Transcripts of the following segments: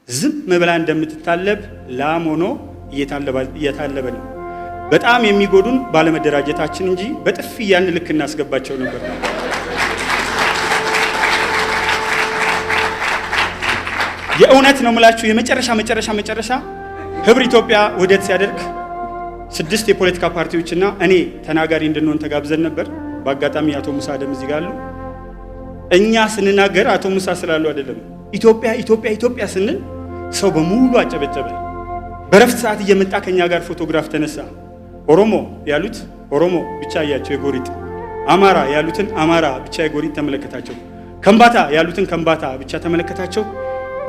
ዝም ብላ እንደምትታለብ ላም ሆኖ እየታለበ ነው። በጣም የሚጎዱን ባለመደራጀታችን እንጂ በጥፊ ያን ልክ እናስገባቸው ነበር። የእውነት ነው የምላችሁ የመጨረሻ ህብር ኢትዮጵያ ውህደት ሲያደርግ 6 የፖለቲካ ፓርቲዎችና እኔ ተናጋሪ እንድንሆን ተጋብዘን ነበር። በአጋጣሚ አቶ ሙሳ ደም እዚህ ጋር አሉ። እኛ ስንናገር አቶ ሙሳ ስላሉ አይደለም። ኢትዮጵያ ስንል ሰው በሙሉ አጨበጨበ። በረፍት ሰዓት እየመጣ ከኛ ጋር ፎቶግራፍ ተነሳ። ኦሮሞ ያሉት ኦሮሞ ብቻ አያቸው የጎሪጥ፣ አማራ ያሉትን አማራ ብቻ የጎሪጥ ተመለከታቸው፣ ከምባታ ያሉትን ከምባታ ብቻ ተመለከታቸው።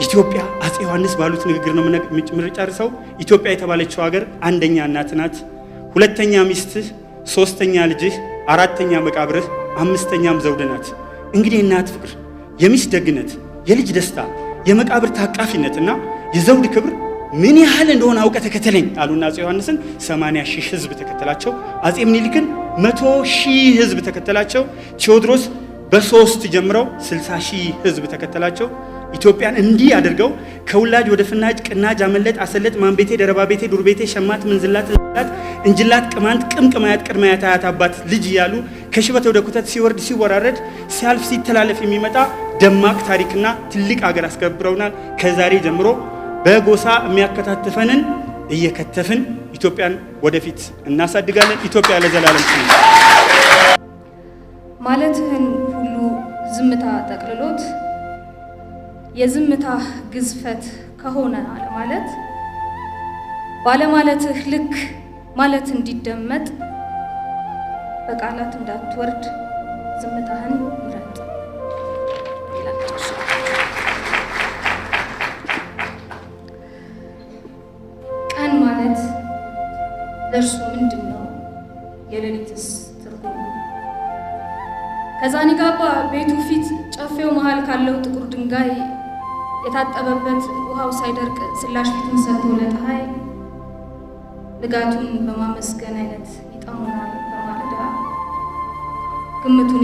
ኢትዮጵያ አፄ ዮሐንስ ባሉት ንግግር ነው ምርጫርሰው ኢትዮጵያ የተባለችው ሀገር አንደኛ እናት ናት፣ ሁለተኛ ሚስትህ፣ ሶስተኛ ልጅህ፣ አራተኛ መቃብርህ፣ አምስተኛም ዘውድ ናት። እንግዲህ እናት ፍቅር፣ የሚስት ደግነት፣ የልጅ ደስታ፣ የመቃብር ታቃፊነትና የዘውድ ክብር ምን ያህል እንደሆነ አውቀ ተከተለኝ አሉና አፄ ዮሐንስን 80,000 ህዝብ ተከተላቸው። አፄ ምኒልክን 100,000 ህዝብ ተከተላቸው። ቴዎድሮስ በ3 ጀምረው 60,000 ህዝብ ተከተላቸው። ኢትዮጵያን እንዲህ አድርገው ከውላጅ ወደ ፍናጅ ቅናጅ አመለጥ አሰለጥ ማንቤቴ ደረባ ቤቴ ዱር ቤቴ ሸማት ምንዝላት እንጅላት ቅማንት ቅምቅማያት ቅድማያት አያት አባት ልጅ እያሉ ከሽበት ወደ ኩተት ሲወርድ ሲወራረድ ሲያልፍ ሲተላለፍ የሚመጣ ደማቅ ታሪክና ትልቅ ሀገር አስከብረውናል። ከዛሬ ጀምሮ በጎሳ የሚያከታተፈንን እየከተፍን ኢትዮጵያን ወደፊት እናሳድጋለን። ኢትዮጵያ ለዘላለም ትኑር። ማለትህን ሁሉ ዝምታ ጠቅልሎት የዝምታ ግዝፈት ከሆነ አለማለት ባለማለትህ ልክ ማለት እንዲደመጥ በቃላት እንዳትወርድ ዝምታህን ምረጥ። ቀን ማለት ለእርሱ ምንድን ነው? የሌሊትስ ትርጉም? ከዛኒጋባ ቤቱ ፊት ጨፌው መሃል ካለው ጥቁር ድንጋይ የታጠበበት ውሃው ሳይደርቅ ስላሽ ፊቱን ሰጥቶ ለፀሐይ ንጋቱን በማመስገን አይነት ይጠሙናል በማለዳ ግምቱን